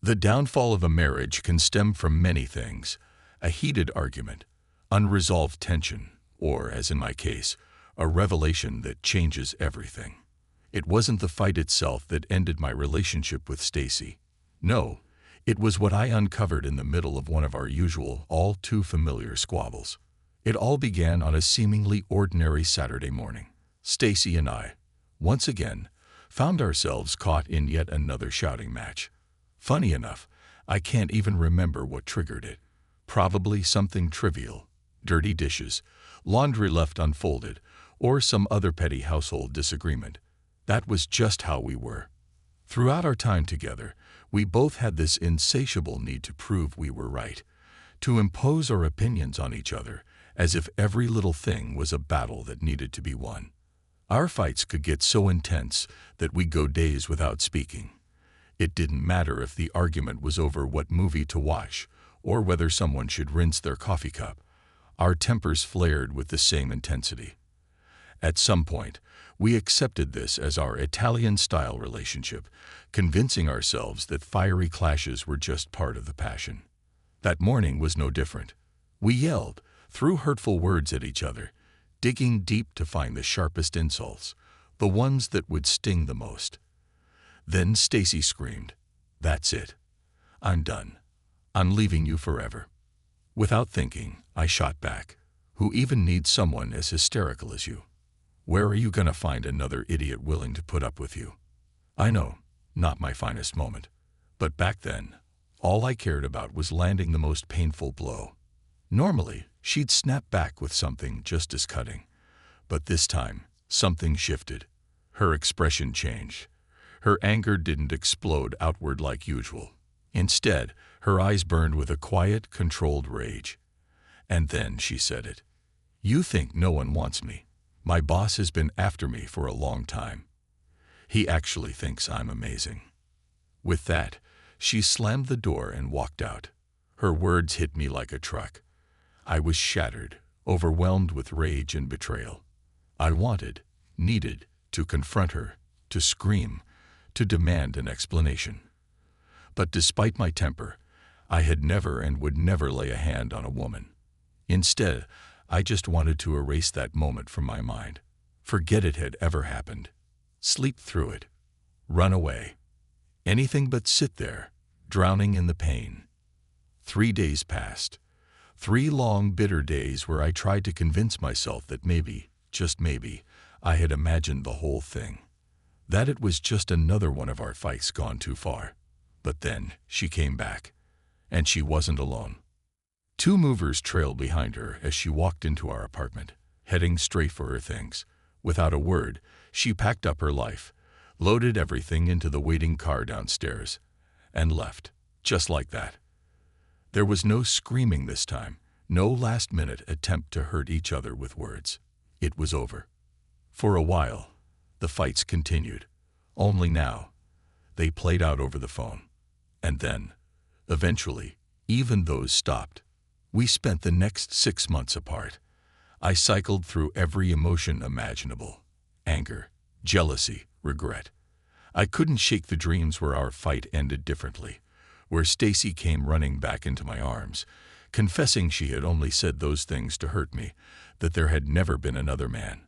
The downfall of a marriage can stem from many things: a heated argument, unresolved tension, or, as in my case, a revelation that changes everything. It wasn't the fight itself that ended my relationship with Stacy. No, it was what I uncovered in the middle of one of our usual, all too familiar squabbles. It all began on a seemingly ordinary Saturday morning. Stacy and I, once again, found ourselves caught in yet another shouting match. Funny enough, I can't even remember what triggered it. Probably something trivial: dirty dishes, laundry left unfolded, or some other petty household disagreement. That was just how we were. Throughout our time together, we both had this insatiable need to prove we were right, to impose our opinions on each other, as if every little thing was a battle that needed to be won. Our fights could get so intense that we'd go days without speaking. It didn't matter if the argument was over what movie to watch or whether someone should rinse their coffee cup. Our tempers flared with the same intensity. At some point, we accepted this as our Italian-style relationship, convincing ourselves that fiery clashes were just part of the passion. That morning was no different. We yelled, threw hurtful words at each other, digging deep to find the sharpest insults, the ones that would sting the most. Then Stacy screamed, "That's it. I'm done. I'm leaving you forever." Without thinking, I shot back, "Who even needs someone as hysterical as you? Where are you going to find another idiot willing to put up with you?" I know, not my finest moment. But back then, all I cared about was landing the most painful blow. Normally, she'd snap back with something just as cutting. But this time, something shifted. Her expression changed. Her anger didn't explode outward like usual. Instead, her eyes burned with a quiet, controlled rage. And then she said it. "You think no one wants me. My boss has been after me for a long time. He actually thinks I'm amazing." With that, she slammed the door and walked out. Her words hit me like a truck. I was shattered, overwhelmed with rage and betrayal. I needed to confront her, to scream, to demand an explanation. But despite my temper, I had never and would never lay a hand on a woman. Instead, I just wanted to erase that moment from my mind. Forget it had ever happened. Sleep through it. Run away. Anything but sit there, drowning in the pain. 3 days passed. 3 long, bitter days where I tried to convince myself that maybe, just maybe, I had imagined the whole thing. That it was just another one of our fights gone too far. But then she came back. And she wasn't alone. 2 movers trailed behind her as she walked into our apartment, heading straight for her things. Without a word, she packed up her life, loaded everything into the waiting car downstairs, and left, just like that. There was no screaming this time, no last-minute attempt to hurt each other with words. It was over. For a while, the fights continued. Only now, they played out over the phone. And then, eventually, even those stopped. We spent the next 6 months apart. I cycled through every emotion imaginable: anger, jealousy, regret. I couldn't shake the dreams where our fight ended differently, where Stacy came running back into my arms, confessing she had only said those things to hurt me, that there had never been another man.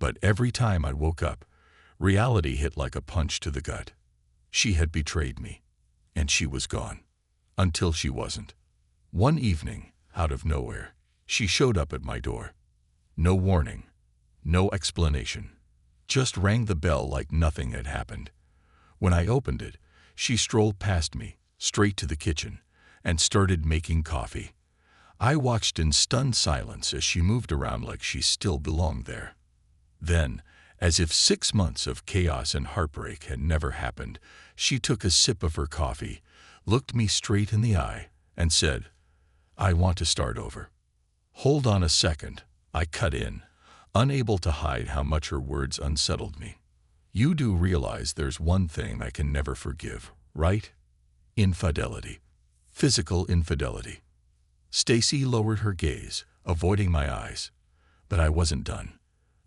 But every time I woke up, reality hit like a punch to the gut. She had betrayed me, and she was gone. Until she wasn't. One evening, out of nowhere, she showed up at my door. No warning, no explanation. Just rang the bell like nothing had happened. When I opened it, she strolled past me, straight to the kitchen, and started making coffee. I watched in stunned silence as she moved around like she still belonged there. Then, as if 6 months of chaos and heartbreak had never happened, she took a sip of her coffee, looked me straight in the eye, and said, "I want to start over." "Hold on a second," I cut in, unable to hide how much her words unsettled me. "You do realize there's one thing I can never forgive, right? Infidelity. Physical infidelity." Stacy lowered her gaze, avoiding my eyes. But I wasn't done.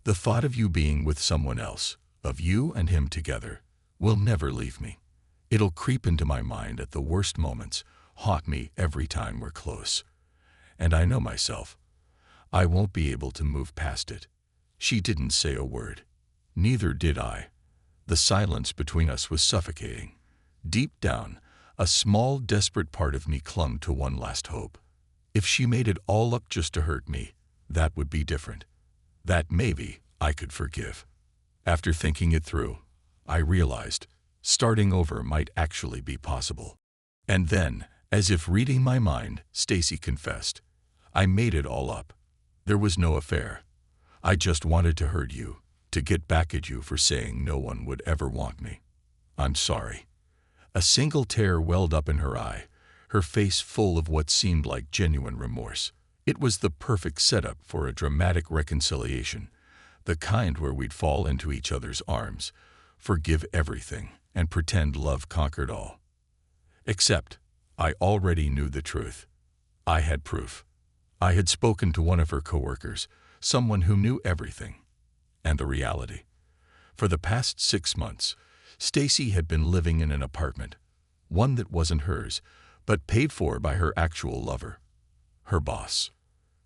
"The thought of you being with someone else, of you and him together, will never leave me. It'll creep into my mind at the worst moments, haunt me every time we're close. And I know myself. I won't be able to move past it. She didn't say a word. Neither did I. The silence between us was suffocating. Deep down, a small, desperate part of me clung to one last hope. If she made it all up just to hurt me, that would be different. That maybe I could forgive. After thinking it through, I realized starting over might actually be possible. And then, as if reading my mind, Stacy confessed, "I made it all up. There was no affair. I just wanted to hurt you, to get back at you for saying no one would ever want me. I'm sorry." A single tear welled up in her eye, her face full of what seemed like genuine remorse. It was the perfect setup for a dramatic reconciliation, the kind where we'd fall into each other's arms, forgive everything, and pretend love conquered all. Except, I already knew the truth. I had proof. I had spoken to one of her coworkers, someone who knew everything. And the reality. For the past 6 months, Stacy had been living in an apartment, one that wasn't hers, but paid for by her actual lover, her boss.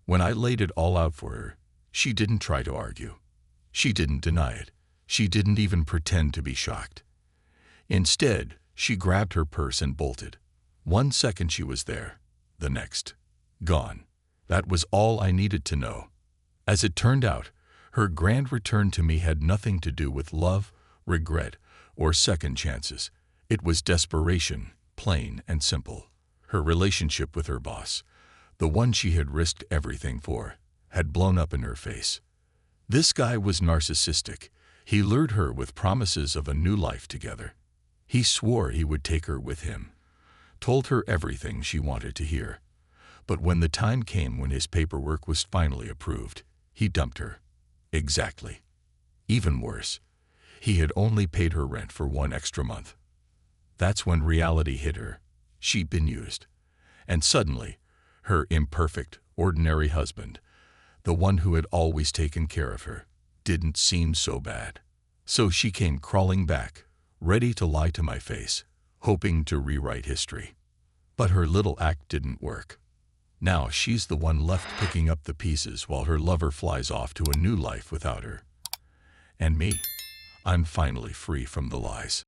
When I laid it all out for her, she didn't try to argue. She didn't deny it. She didn't even pretend to be shocked. Instead, she grabbed her purse and bolted. 1 second she was there, the next, gone. That was all I needed to know. As it turned out, her grand return to me had nothing to do with love, regret, or second chances. It was desperation, plain and simple. Her relationship with her boss, the one she had risked everything for, had blown up in her face. This guy was narcissistic. He lured her with promises of a new life together. He swore he would take her with him, told her everything she wanted to hear. But when the time came when his paperwork was finally approved, he dumped her. Exactly. Even worse, he had only paid her rent for 1 extra month. That's when reality hit her. She'd been used. And suddenly, her imperfect, ordinary husband, the one who had always taken care of her, didn't seem so bad. So she came crawling back, ready to lie to my face, hoping to rewrite history. But her little act didn't work. Now she's the one left picking up the pieces while her lover flies off to a new life without her. And me, I'm finally free from the lies.